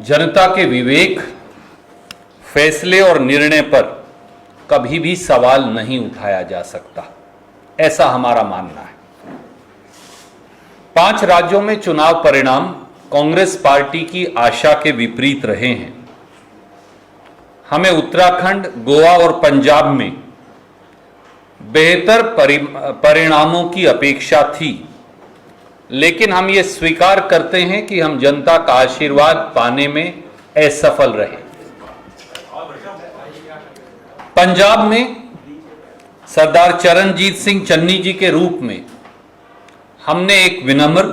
जनता के विवेक, फैसले और निर्णय पर कभी भी सवाल नहीं उठाया जा सकता, ऐसा हमारा मानना है। 5 राज्यों में चुनाव परिणाम कांग्रेस पार्टी की आशा के विपरीत रहे हैं। हमें उत्तराखंड, गोवा और पंजाब में बेहतर परिणामों की अपेक्षा थी, लेकिन हम ये स्वीकार करते हैं कि हम जनता का आशीर्वाद पाने में असफल रहे। पंजाब में सरदार चरणजीत सिंह चन्नी जी के रूप में हमने एक विनम्र,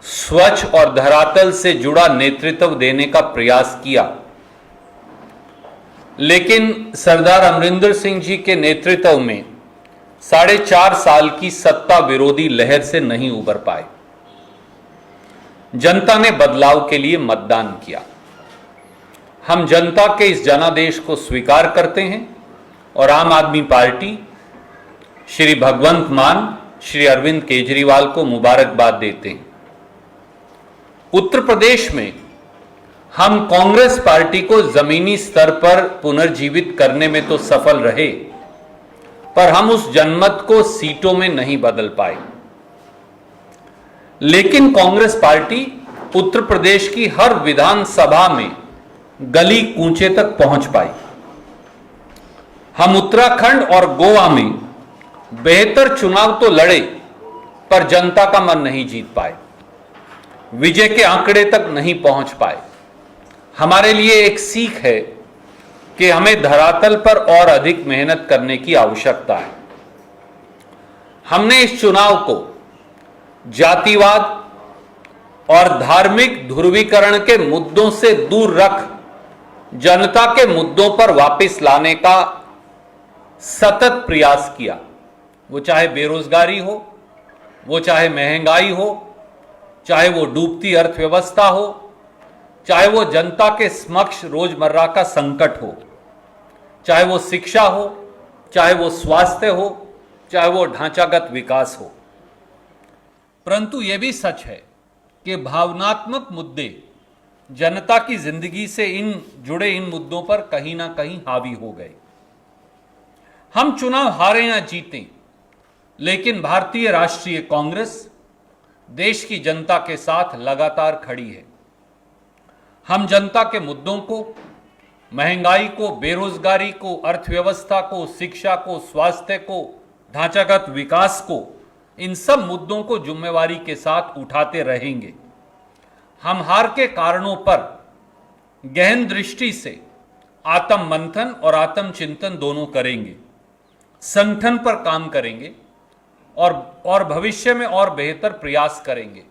स्वच्छ और धरातल से जुड़ा नेतृत्व देने का प्रयास किया, लेकिन सरदार अमरिंदर सिंह जी के नेतृत्व में 4.5 साल की सत्ता विरोधी लहर से नहीं उबर पाए। जनता ने बदलाव के लिए मतदान किया। हम जनता के इस जनादेश को स्वीकार करते हैं और आम आदमी पार्टी, श्री भगवंत मान, श्री अरविंद केजरीवाल को मुबारकबाद देते हैं। उत्तर प्रदेश में हम कांग्रेस पार्टी को जमीनी स्तर पर पुनर्जीवित करने में तो सफल रहे, पर हम उस जनमत को सीटों में नहीं बदल पाए। लेकिन कांग्रेस पार्टी उत्तर प्रदेश की हर विधानसभा में गली कूचे तक पहुंच पाई। हम उत्तराखंड और गोवा में बेहतर चुनाव तो लड़े, पर जनता का मन नहीं जीत पाए, विजय के आंकड़े तक नहीं पहुंच पाए। हमारे लिए एक सीख है कि हमें धरातल पर और अधिक मेहनत करने की आवश्यकता है। हमने इस चुनाव को जातिवाद और धार्मिक ध्रुवीकरण के मुद्दों से दूर रख जनता के मुद्दों पर वापस लाने का सतत प्रयास किया। वो चाहे बेरोजगारी हो, वो चाहे महंगाई हो, चाहे वो डूबती अर्थव्यवस्था हो, चाहे वो जनता के समक्ष रोजमर्रा का संकट हो, चाहे वो शिक्षा हो, चाहे वो स्वास्थ्य हो, चाहे वो ढांचागत विकास हो। परंतु यह भी सच है कि भावनात्मक मुद्दे जनता की जिंदगी से जुड़े इन मुद्दों पर कहीं ना कहीं हावी हो गए। हम चुनाव हारे या जीतें, लेकिन भारतीय राष्ट्रीय कांग्रेस देश की जनता के साथ लगातार खड़ी है। हम जनता के मुद्दों को, महंगाई को, बेरोजगारी को, अर्थव्यवस्था को, शिक्षा को, स्वास्थ्य को, ढांचागत विकास को, इन सब मुद्दों को जिम्मेवारी के साथ उठाते रहेंगे। हम हार के कारणों पर गहन दृष्टि से आत्म मंथन और आत्म चिंतन दोनों करेंगे, संगठन पर काम करेंगे और भविष्य में और बेहतर प्रयास करेंगे।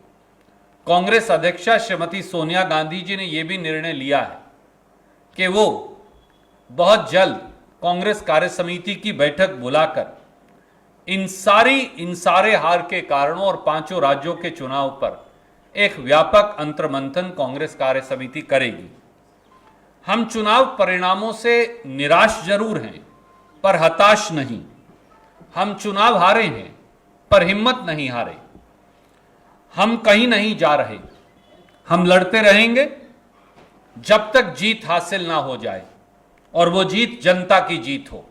कांग्रेस अध्यक्षा श्रीमती सोनिया गांधी जी ने यह भी निर्णय लिया है कि वो बहुत जल्द कांग्रेस कार्य समिति की बैठक बुलाकर इन सारे हार के कारणों और 5 राज्यों के चुनाव पर एक व्यापक अंतर्मंथन कांग्रेस कार्य समिति करेगी। हम चुनाव परिणामों से निराश जरूर हैं, पर हताश नहीं। हम चुनाव हारे हैं, पर हिम्मत नहीं हारे। हम कहीं नहीं जा रहे। हम लड़ते रहेंगे जब तक जीत हासिल ना हो जाए, और वो जीत जनता की जीत हो।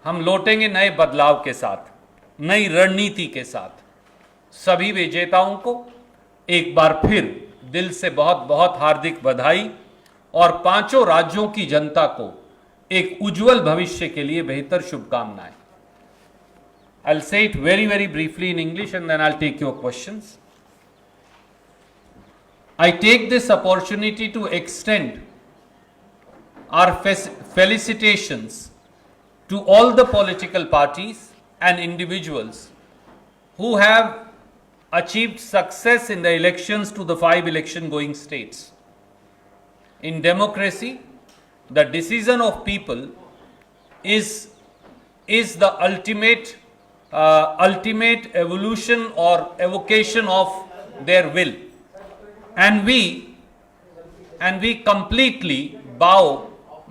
हम लौटेंगे नए बदलाव के साथ, नई रणनीति के साथ। सभी विजेताओं को एक बार फिर दिल से बहुत बहुत हार्दिक बधाई और 5 राज्यों की जनता को एक उज्जवल भविष्य के लिए बेहतर शुभकामनाएं। I'll say it very, very briefly in English and then I'll take your questions. I take this opportunity to extend our felicitations to all the political parties and individuals who have achieved success in the elections to the 5 election-going states. In democracy, the decision of people is the ultimate evolution or evocation of their will, and we completely bow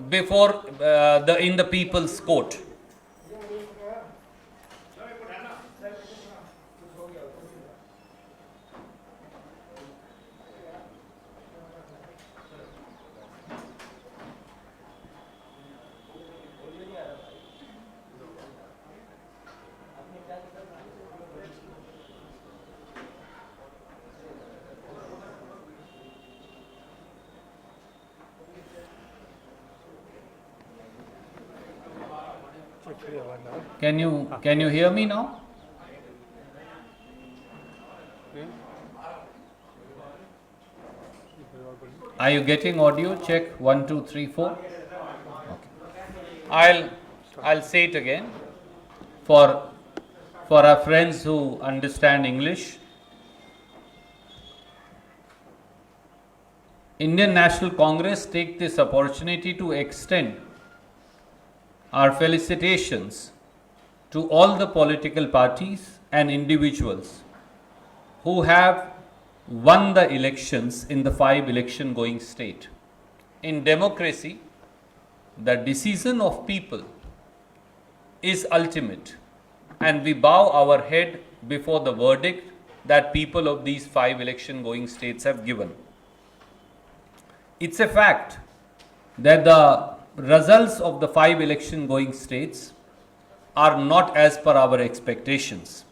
before in the people's court. Can you hear me now? Are you getting audio? Check 1, 2, 3, 4. Okay. I'll say it again for our friends who understand English. Indian National Congress take this opportunity to extend our felicitations to all the political parties and individuals who have won the elections in the 5 election going state. In democracy, the decision of people is ultimate, and we bow our head before the verdict that people of these 5 election going states have given. It's a fact that the results of the 5 election going states are not as per our expectations.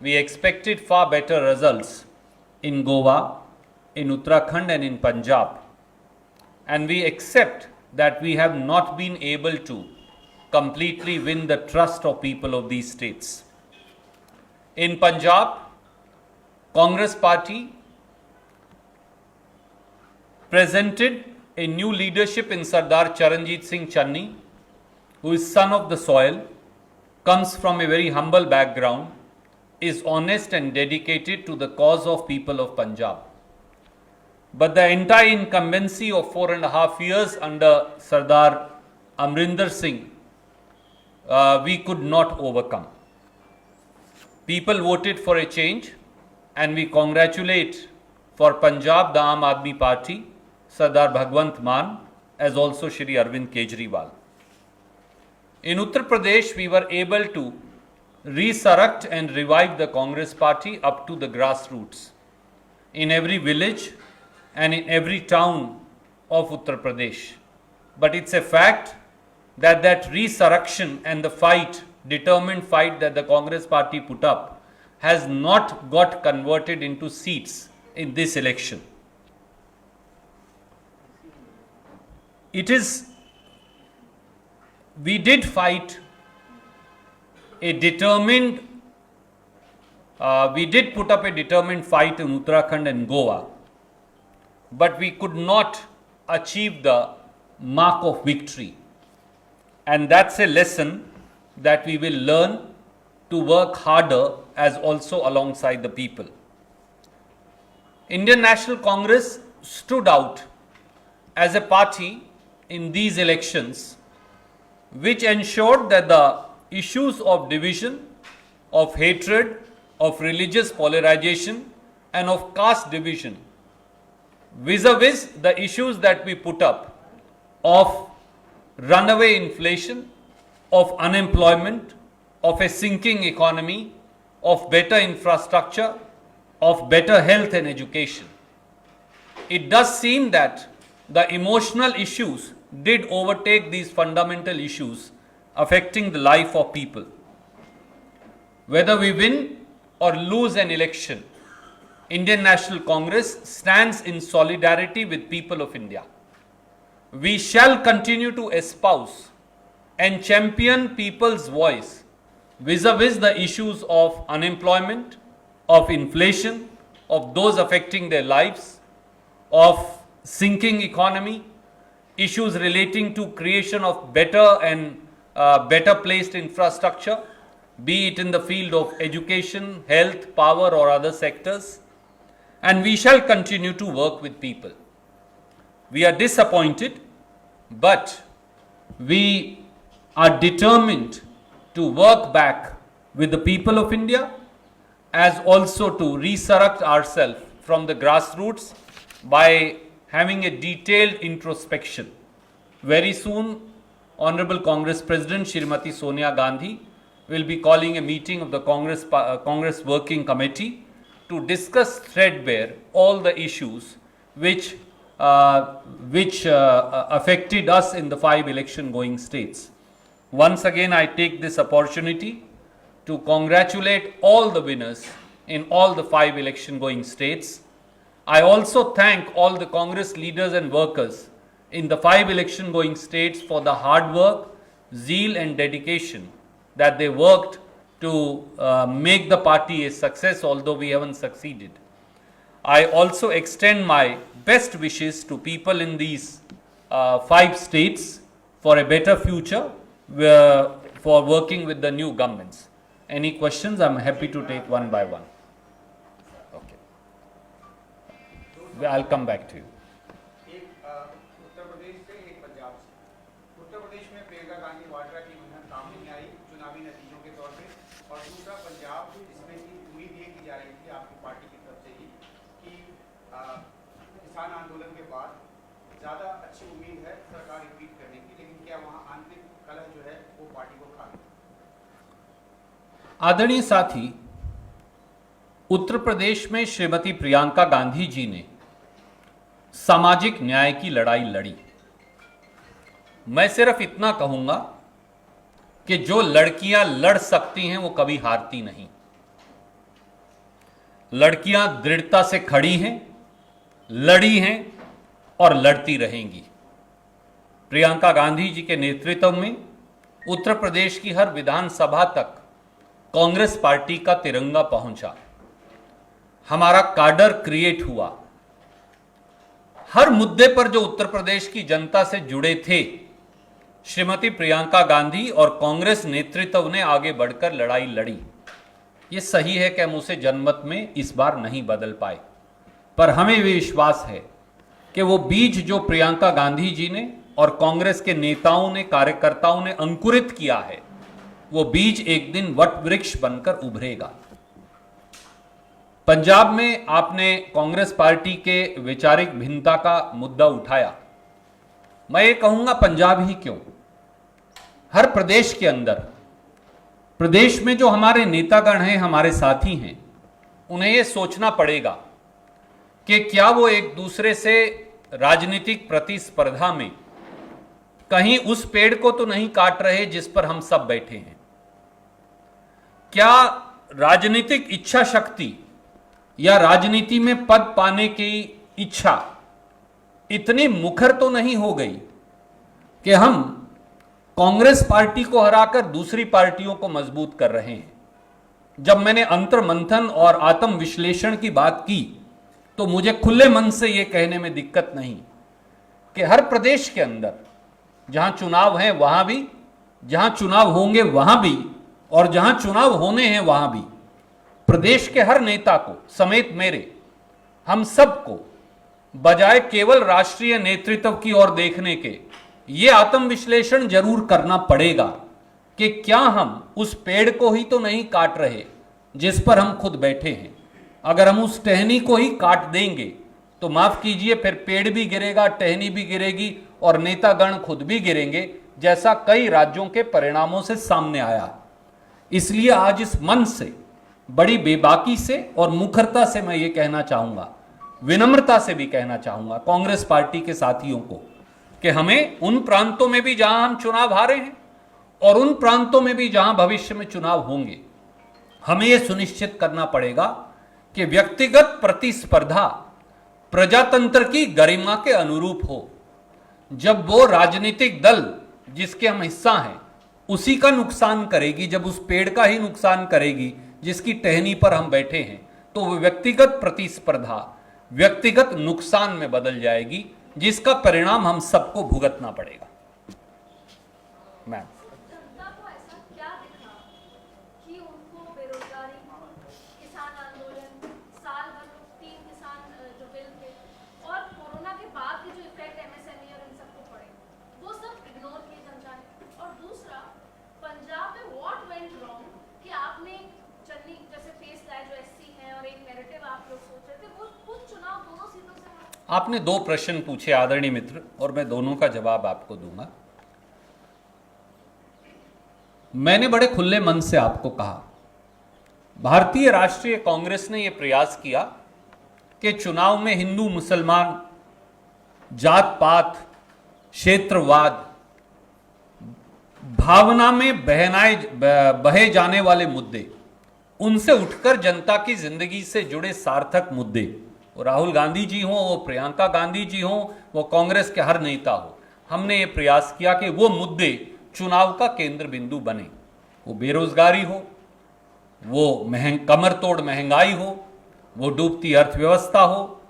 We expected far better results in Goa, in Uttarakhand and in Punjab, and we accept that we have not been able to completely win the trust of people of these states. In Punjab, Congress party presented a new leadership in Sardar Charanjit Singh Channi, who is son of the soil, comes from a very humble background, is honest and dedicated to the cause of people of Punjab. But the entire incumbency of 4.5 years under Sardar Amrinder Singh, we could not overcome. People voted for a change, and we congratulate for Punjab the Aam Aadmi Party, Sardar Bhagwant Mann, as also Shri Arvind Kejriwal. In Uttar Pradesh, we were able to resurrect and revive the Congress party up to the grassroots in every village and in every town of Uttar Pradesh. But it's a fact that that resurrection and the fight, determined fight that the Congress party put up has not got converted into seats in this election. We did fight a determined, we did put up a determined fight in Uttarakhand and Goa, but we could not achieve the mark of victory. And that's a lesson that we will learn to work harder as also alongside the people. Indian National Congress stood out as a party in these elections which ensured that the issues of division, of hatred, of religious polarization and of caste division, vis-a-vis the issues that we put up of runaway inflation, of unemployment, of a sinking economy, of better infrastructure, of better health and education. It does seem that the emotional issues did overtake these fundamental issues affecting the life of people. Whether we win or lose an election, Indian National Congress stands in solidarity with people of India. We shall continue to espouse and champion people's voice vis-a-vis the issues of unemployment, of inflation, of those affecting their lives, of sinking economy, issues relating to creation of better and better placed infrastructure, be it in the field of education, health, power or other sectors, and we shall continue to work with people. We are disappointed, but we are determined to work back with the people of India, as also to resurrect ourselves from the grassroots by having a detailed introspection. Very soon, Honorable Congress President Shrimati Sonia Gandhi will be calling a meeting of the Congress Working Committee to discuss threadbare all the issues which affected us in the 5 election going states. Once again, I take this opportunity to congratulate all the winners in all the 5 election going states. I also thank all the Congress leaders and workers in the 5 election going states for the hard work, zeal and dedication that they worked to make the party a success, although we haven't succeeded. I also extend my best wishes to people in these 5 states for a better future, for working with the new governments. Any questions? I'm happy to take one by one. Okay. I'll come back to you. एक उत्तर प्रदेश से, एक पंजाब से। उत्तर प्रदेश में प्रियंका गांधी वाड्रा की मेहनत काम नहीं आई चुनावी नतीजों के तौर पे, और दूसरा पंजाब जिसमें की उम्मीद ये की जा रही थी आपकी पार्टी की तरफ से ही कि किसान आंदोलन के बाद ज़्यादा अच्छी उम्मीद है सरकार रिपीट करने की, लेकिन क्या वहाँ आंतरिक कलह जो है वो पार्टी को खा गई? आदरणीय साथी, उत्तर प्रदेश में श्रीमती प्रियंका गांधी जी ने सामाजिक न्याय की लड़ाई लड़ी। मैं सिर्फ इतना कहूंगा कि जो लड़कियां लड़ सकती हैं वो कभी हारती नहीं। लड़कियां दृढ़ता से खड़ी हैं, लड़ी हैं और लड़ती रहेंगी। प्रियंका गांधी जी के नेतृत्व में उत्तर प्रदेश की हर विधानसभा तक कांग्रेस पार्टी का तिरंगा पहुंचा, हमारा काडर क्रिएट हुआ। हर मुद्दे पर जो उत्तर प्रदेश की जनता से जुड़े थे, श्रीमती प्रियंका गांधी और कांग्रेस नेतृत्व ने आगे बढ़कर लड़ाई लड़ी। ये सही है कि हम उसे जनमत में इस बार नहीं बदल पाए, पर हमें भी विश्वास है कि वो बीज जो प्रियंका गांधी जी ने और कांग्रेस के नेताओं ने, कार्यकर्ताओं ने अंकुरित किया है, वो बीज एक दिन वट वृक्ष बनकर उभरेगा। पंजाब में आपने कांग्रेस पार्टी के वैचारिक भिन्नता का मुद्दा उठाया। मैं ये कहूंगा, पंजाब ही क्यों, हर प्रदेश के अंदर, प्रदेश में जो हमारे नेतागण हैं, हमारे साथी हैं, उन्हें ये सोचना पड़ेगा कि क्या वो एक दूसरे से राजनीतिक प्रतिस्पर्धा में कहीं उस पेड़ को तो नहीं काट रहे जिस पर हम सब बैठे हैं। क्या राजनीतिक इच्छा शक्ति या राजनीति में पद पाने की इच्छा इतनी मुखर तो नहीं हो गई कि हम कांग्रेस पार्टी को हराकर दूसरी पार्टियों को मजबूत कर रहे हैं। जब मैंने अंतर मंथन और आत्म विश्लेषण की बात की तो मुझे खुले मन से यह कहने में दिक्कत नहीं कि हर प्रदेश के अंदर जहां चुनाव हैं वहां भी, जहां चुनाव होंगे वहां भी, और जहां चुनाव होने हैं वहां भी प्रदेश के हर नेता को समेत मेरे, हम सबको बजाय केवल राष्ट्रीय नेतृत्व की ओर देखने के ये आत्मविश्लेषण जरूर करना पड़ेगा कि क्या हम उस पेड़ को ही तो नहीं काट रहे जिस पर हम खुद बैठे हैं। अगर हम उस टहनी को ही काट देंगे तो माफ कीजिए, फिर पेड़ भी गिरेगा, टहनी भी गिरेगी और नेतागण खुद भी गिरेंगे, जैसा कई राज्यों के परिणामों से सामने आया। इसलिए आज इस मन से, बड़ी बेबाकी से और मुखरता से मैं ये कहना चाहूंगा, विनम्रता से भी कहना चाहूंगा कांग्रेस पार्टी के साथियों को कि हमें उन प्रांतों में भी जहां हम चुनाव हारे हैं और उन प्रांतों में भी जहां भविष्य में चुनाव होंगे, हमें यह सुनिश्चित करना पड़ेगा कि व्यक्तिगत प्रतिस्पर्धा प्रजातंत्र की गरिमा के अनुरूप हो। जब वो राजनीतिक दल जिसके हम हिस्सा हैं उसी का नुकसान करेगी, जब उस पेड़ का ही नुकसान करेगी जिसकी टहनी पर हम बैठे हैं, तो वो व्यक्तिगत प्रतिस्पर्धा व्यक्तिगत नुकसान में बदल जाएगी, जिसका परिणाम हम सबको भुगतना पड़ेगा। मैम, जनता को ऐसा क्या दिखा कि उनको बेरोजगारी, किसान आंदोलन, साल भर 3 किसान जो बिल थे और कोरोना के बाद के जो इफेक्ट एमएसएमई और इन सबको पड़े, वो सब इग्नोर किए जनता ने। और दूसरा, पंजाब में व्हाट वेंट रॉन्ग कि आपने चन्नी जैसे फेस लाए जो एससी हैं और एक नैरेटिव आप लोग सोच रहे थे, वो खुद चुनाव दोनों सीटों से हारे। आपने 2 प्रश्न पूछे आदरणीय मित्र, और मैं दोनों का जवाब आपको दूंगा। मैंने बड़े खुले मन से आपको कहा, भारतीय राष्ट्रीय कांग्रेस ने यह प्रयास किया कि चुनाव में हिंदू मुसलमान, जात पात, क्षेत्रवाद, भावना में बहे जाने वाले मुद्दे, उनसे उठकर जनता की जिंदगी से जुड़े सार्थक मुद्दे, वो राहुल गांधी जी हों, वो प्रियंका गांधी जी हों, वो कांग्रेस के हर नेता हो, हमने ये प्रयास किया कि वो मुद्दे चुनाव का केंद्र बिंदु बने। वो बेरोजगारी हो, वो कमर तोड़ महंगाई हो, वो डूबती अर्थव्यवस्था हो,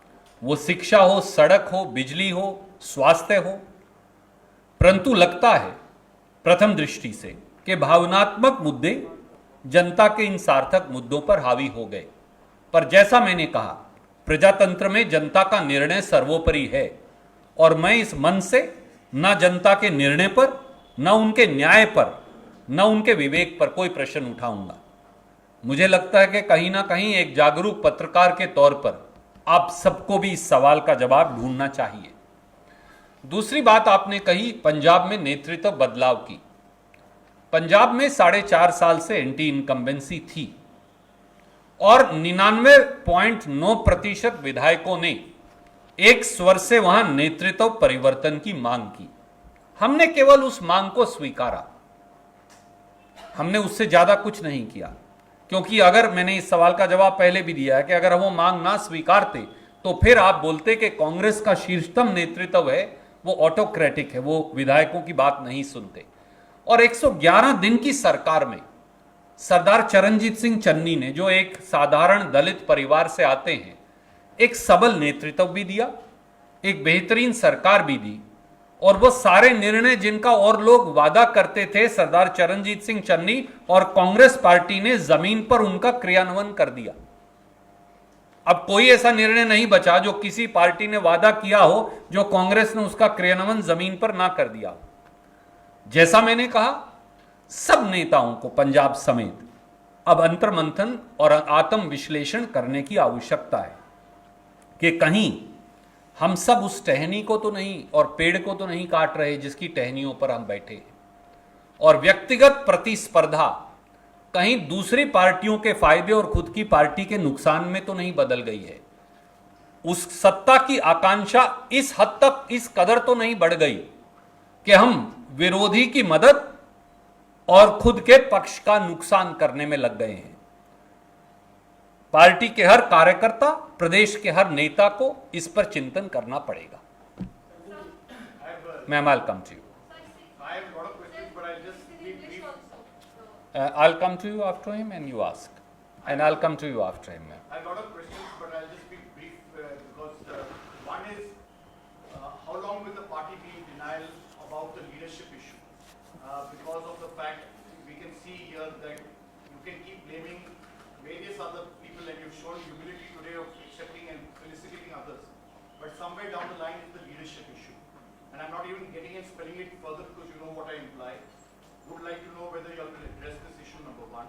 वो शिक्षा हो, सड़क हो, बिजली हो, स्वास्थ्य हो। परंतु लगता है प्रथम दृष्टि से कि भावनात्मक मुद्दे जनता के इन सार्थक मुद्दों पर हावी हो गए। पर जैसा मैंने कहा, प्रजातंत्र में जनता का निर्णय सर्वोपरि है और मैं इस मन से न जनता के निर्णय पर, न उनके न्याय पर, न उनके विवेक पर कोई प्रश्न उठाऊंगा। मुझे लगता है कि कहीं ना कहीं एक जागरूक पत्रकार के तौर पर आप सबको भी इस सवाल का जवाब ढूंढना चाहिए। दूसरी बात आपने कही पंजाब में नेतृत्व बदलाव की। पंजाब में 4.5 साल से एंटी इनकम्बेंसी थी और 99.9% विधायकों ने एक स्वर से वहां नेतृत्व परिवर्तन की मांग की। हमने केवल उस मांग को स्वीकारा, हमने उससे ज्यादा कुछ नहीं किया। क्योंकि अगर मैंने इस सवाल का जवाब पहले भी दिया है कि अगर हम वो मांग ना स्वीकारते तो फिर आप बोलते कि कांग्रेस का शीर्षतम नेतृत्व है वो ऑटोक्रेटिक है, वो विधायकों की बात नहीं सुनते। और 111 दिन की सरकार में सरदार चरणजीत सिंह चन्नी ने, जो एक साधारण दलित परिवार से आते हैं, एक सबल नेतृत्व भी दिया, एक बेहतरीन सरकार भी दी और वो सारे निर्णय जिनका और लोग वादा करते थे, सरदार चरणजीत सिंह चन्नी और कांग्रेस पार्टी ने जमीन पर उनका क्रियान्वयन कर दिया। अब कोई ऐसा निर्णय नहीं बचा जो किसी पार्टी ने वादा किया हो जो कांग्रेस ने उसका क्रियान्वयन जमीन पर ना कर दिया। जैसा मैंने कहा, सब नेताओं को पंजाब समेत अब अंतर्मंथन और आत्म विश्लेषण करने की आवश्यकता है कि कहीं हम सब उस टहनी को तो नहीं और पेड़ को तो नहीं काट रहे जिसकी टहनियों पर हम बैठे हैं, और व्यक्तिगत प्रतिस्पर्धा कहीं दूसरी पार्टियों के फायदे और खुद की पार्टी के नुकसान में तो नहीं बदल गई है। उस सत्ता की आकांक्षा इस हद तक, इस कदर तो नहीं बढ़ गई कि हम विरोधी की मदद और खुद के पक्ष का नुकसान करने में लग गए हैं। पार्टी के हर कार्यकर्ता, प्रदेश के हर नेता को इस पर चिंतन करना पड़ेगा। Ma'am, I'll come to you. I have a lot of questions, but I'll just be brief. I'll come to you after him and you ask. And I'll come to you after him, ma'am. I have a lot of questions, but I'll just be brief because one is how long will the party be in denial about the leadership issue? Because of the fact we can see here that you can keep blaming various other people, and you've shown humility today of accepting and felicitating others. But somewhere down the line is the leadership issue. And I'm not even getting and spelling it further because you know what I imply. Would like to know whether you all will address this issue, number one.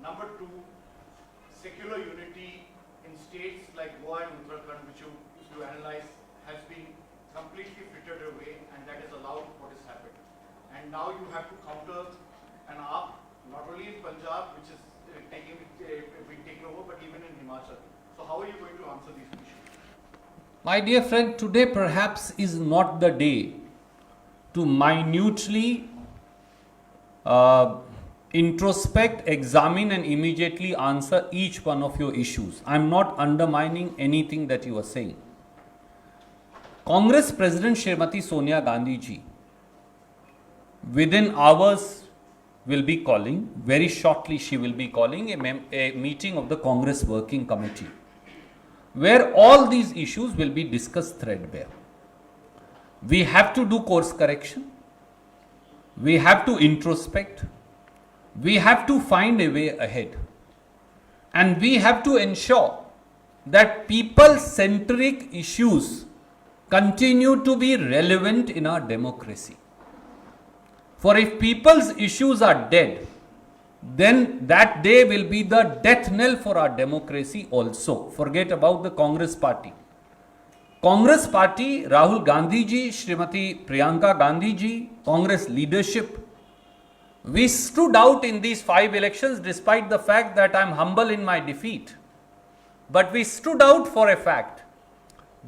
Number two, secular unity in states like Goa and Uttarakhand, which if you analyze, has been completely frittered away, and that has allowed what has happened. And now you have to counter an AAP, not only in Punjab, which is being taken over, but even in Himachal. So how are you going to answer these issues? My dear friend, today perhaps is not the day to minutely introspect, examine and immediately answer each one of your issues. I am not undermining anything that you are saying. Congress President Srimati Sonia Gandhi ji within hours will be calling, very shortly she will be calling a meeting of the Congress Working Committee where all these issues will be discussed threadbare. We have to do course correction. We have to introspect. We have to find a way ahead. And we have to ensure that people-centric issues continue to be relevant in our democracy. For if people's issues are dead, then that day will be the death knell for our democracy also. Forget about the Congress party. Congress party, Rahul Gandhi ji, Srimati Priyanka Gandhi ji, Congress leadership, we stood out in these 5 elections despite the fact that I am humble in my defeat. But we stood out for a fact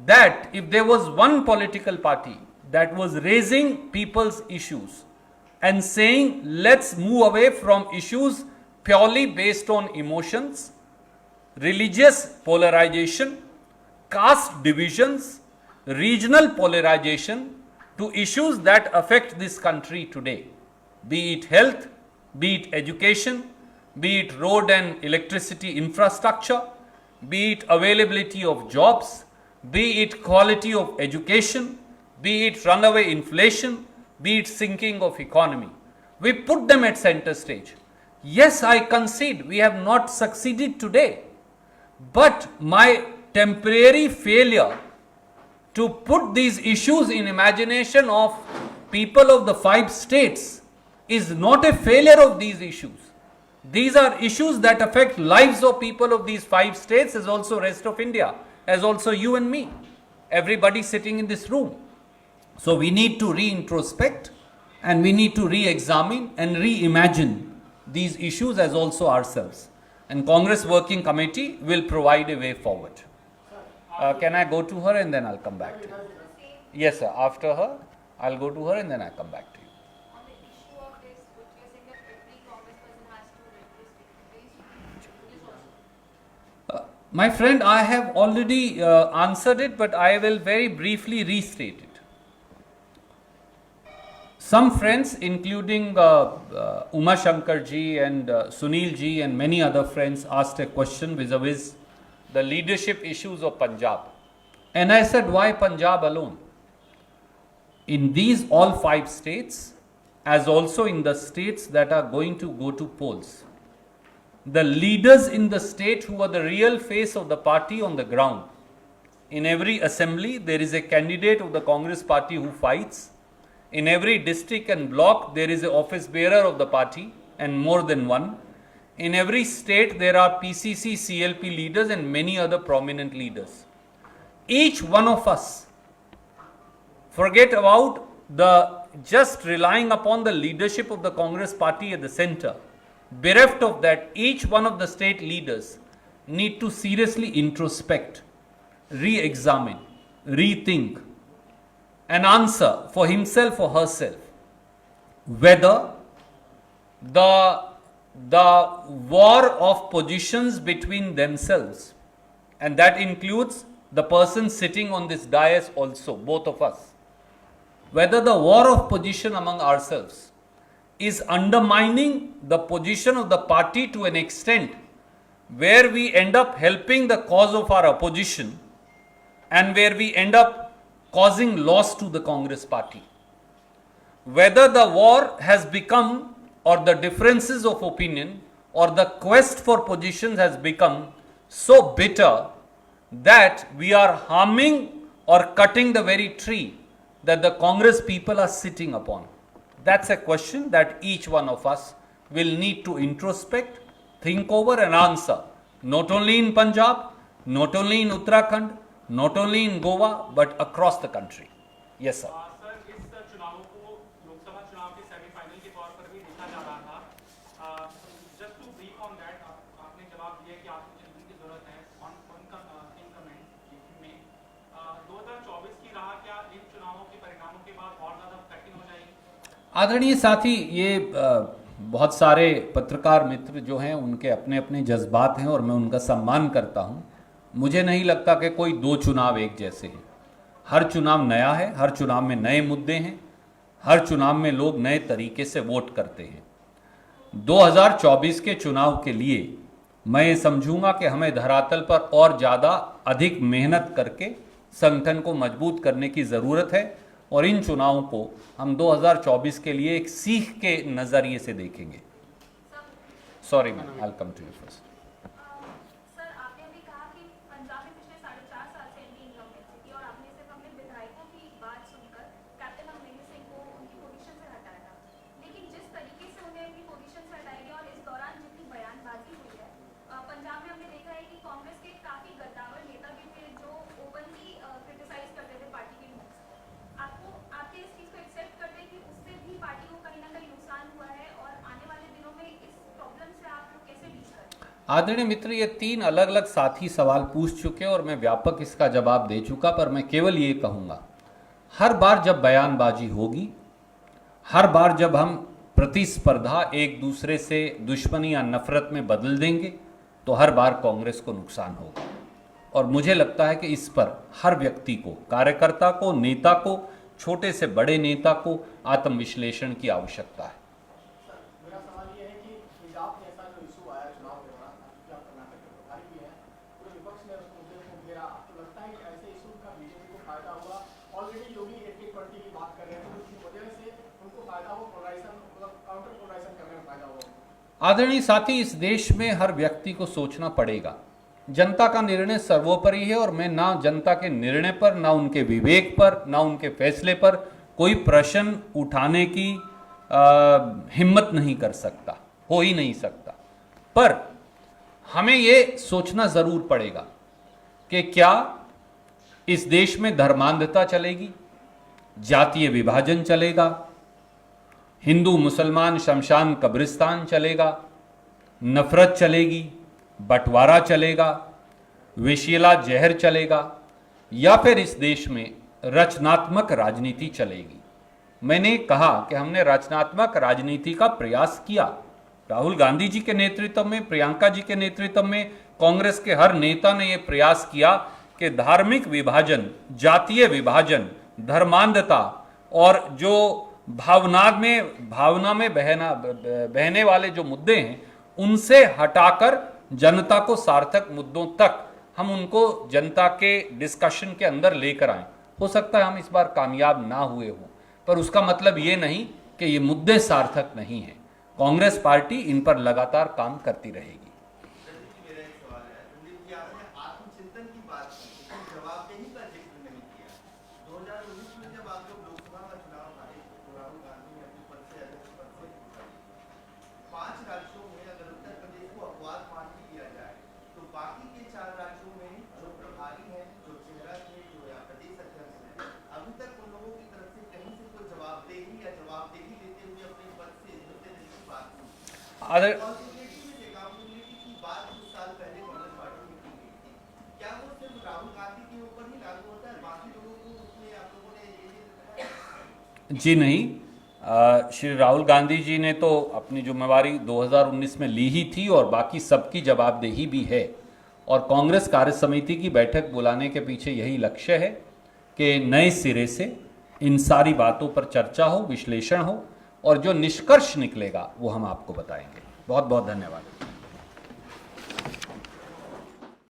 that if there was one political party that was raising people's issues and saying let's move away from issues purely based on emotions, religious polarization, caste divisions, regional polarization to issues that affect this country today, be it health, be it education, be it road and electricity infrastructure, be it availability of jobs, be it quality of education, be it runaway inflation, be it sinking of economy. We put them at center stage. Yes, I concede we have not succeeded today, but my temporary failure to put these issues in imagination of people of the 5 states is not a failure of these issues. These are issues that affect lives of people of these 5 states as also rest of India, as also you and me, everybody sitting in this room. So we need to re-introspect and we need to re-examine and reimagine these issues as also ourselves. And Congress Working Committee will provide a way forward. Can I go to her and then I'll come back to you? Yes, sir. After her, I'll go to her and then I'll come back to you. On the issue of this, which you're saying that every Congress person has to register, My friend, I have already answered it, but I will very briefly restate it. Some friends, including Uma Shankar ji and Sunil ji and many other friends, asked a question vis-a-vis the leadership issues of Punjab. And I said, why Punjab alone? In these all 5 states, as also in the states that are going to go to polls, the leaders in the state who are the real face of the party on the ground. In every assembly, there is a candidate of the Congress party who fights. In every district and block, there is an office bearer of the party and more than one. In every state, there are PCC, CLP leaders and many other prominent leaders. Each one of us, forget about the just relying upon the leadership of the Congress party at the center. Bereft of that, each one of the state leaders need to seriously introspect, re-examine, rethink, and answer for himself or herself whether the war of positions between themselves, and that includes the person sitting on this dais also, both of us, whether the war of position among ourselves is undermining the position of the party to an extent where we end up helping the cause of our opposition and where we end up causing loss to the Congress party. Whether the war has become, or the differences of opinion, or the quest for positions has become so bitter that we are harming or cutting the very tree that the Congress people are sitting upon. That's a question that each one of us will need to introspect, think over and answer, not only in Punjab, not only in Uttarakhand, not only in Goa, but across the country. Yes, sir. Sir इस चुनावों को लोकसभा चुनाव के semifinal के तौर पर भी देखा जा रहा था. Just to brief on that, आपने जवाब दिया कि आपको जितनी की जरूरत है ऑन इन कमेंट में 2024 की राह क्या इन चुनावों के परिणामों के बाद और ज्यादा कठिन हो जाएगी? आदरणीय साथी, ये बहुत सारे पत्रकार मित्र जो हैं उनके अपने अपने जज्बात हैं और मैं उनका सम्मान करता हूं. मुझे नहीं लगता कि कोई 2 चुनाव एक जैसे हैं. हर चुनाव नया है, हर चुनाव में नए मुद्दे हैं, हर चुनाव में लोग नए तरीके से वोट करते हैं. 2024 के चुनाव के लिए मैं ये समझूंगा कि हमें धरातल पर और ज़्यादा अधिक मेहनत करके संगठन को मजबूत करने की ज़रूरत है और इन चुनावों को हम 2024 के लिए एक सीख के नज़रिए से देखेंगे. Sorry ma'am, I will come to you first. Sir, आपने अभी कहा कि पंजाब में पिछले 4.5 साल से एंटी इनकम्बेंसी थी और आपने सिर्फ अपने विधायकों की बात सुनकर कैप्टन अमरिंदर सिंह को उनकी पोजीशन से हटाया था. लेकिन जिस तरीके से उन्हें उनकी पोजीशन से हटाया गया और इस दौरान जितनी बयानबाजी हुई है, पंजाब में हमने देखा है कि कांग्रेस के काफी गद्दावर नेता भी थे जो ओपनली क्रिटिसाइज करते थे पार्टी के मूव्स को. आपके इस चीज को एक्सेप्ट करते हैं कि उससे भी पार्टी को कहीं ना कहीं नुकसान हुआ है और आने वाले दिनों में इस प्रॉब्लम से आप लोग कैसे डील करेंगे? आदरणीय मित्र, ये 3 अलग अलग साथी सवाल पूछ चुके और मैं व्यापक इसका जवाब दे चुका, पर मैं केवल ये कहूँगा, हर बार जब बयानबाजी होगी, हर बार जब हम प्रतिस्पर्धा एक दूसरे से दुश्मनी या नफरत में बदल देंगे, तो हर बार कांग्रेस को नुकसान होगा. और मुझे लगता है कि इस पर हर व्यक्ति को, कार्यकर्ता को, नेता को, छोटे से बड़े नेता को आत्मविश्लेषण की आवश्यकता है. आदरणीय साथी, इस देश में हर व्यक्ति को सोचना पड़ेगा। जनता का निर्णय सर्वोपरि है और मैं ना जनता के निर्णय पर, ना उनके विवेक पर, ना उनके फैसले पर कोई प्रश्न उठाने की हिम्मत नहीं कर सकता, हो ही नहीं सकता। पर हमें ये सोचना जरूर पड़ेगा कि क्या इस देश में धर्मांधता चलेगी, जातीय विभाजन चलेगा, हिंदू मुसलमान शमशान कब्रिस्तान चलेगा, नफरत चलेगी, बंटवारा चलेगा, विषैला जहर चलेगा, या फिर इस देश में रचनात्मक राजनीति चलेगी। मैंने कहा कि हमने रचनात्मक राजनीति का प्रयास किया। राहुल गांधी जी के नेतृत्व में, प्रियंका जी के नेतृत्व में, कांग्रेस के हर नेता ने यह प्रयास किया कि धार्मिक विभाजन, जातीय विभाजन, धर्मांधता और जो भावना में बहने वाले जो मुद्दे हैं उनसे हटाकर जनता को सार्थक मुद्दों तक हम उनको जनता के डिस्कशन के अंदर लेकर आए। हो सकता है हम इस बार कामयाब ना हुए हों, पर उसका मतलब ये नहीं कि ये मुद्दे सार्थक नहीं हैं। कांग्रेस पार्टी इन पर लगातार काम करती रहेगी। मेरा एक सवाल है, संदीप जी, आपने आत्मचिंतन की बात की, लेकिन जवाबदेही का जिक्र नहीं किया। 2019 में जब आप लोग लोकसभा का चुनाव हारे तो राहुल गांधी ने अपने पद से अध्यक्ष पद से इस्तीफा दिया। 5 राज्यों में अगर उत्तर प्रदेश को अपवाद मान लिया जाए तो बाकी के 4 राज्यों में जो प्रभारी हैं, जो चेहरा थे, जो या प्रदेश अध्यक्ष हैं, अभी तक उन लोगों की तरफ से कहीं से कोई जवाबदेही या जवाबदेही लेते हुए अपने पद से इस्तीफे देने की बात नहीं। अकाउंटेबिलिटी की बात कुछ साल पहले कांग्रेस पार्टी में की गई थी। क्या वो सिर्फ राहुल गांधी के ऊपर ही लागू होता है, बाकी लोगों को उसमें आप लोगों ने ये बताया? जी नहीं, श्री राहुल गांधी जी ने तो अपनी जिम्मेवारी 2019 में ली ही थी और बाकी सबकी जवाबदेही भी है। और कांग्रेस कार्य समिति की बैठक बुलाने के पीछे यही लक्ष्य है कि नए सिरे से इन सारी बातों पर चर्चा हो, विश्लेषण हो और जो निष्कर्ष निकलेगा वो हम आपको बताएंगे। बहुत बहुत धन्यवाद।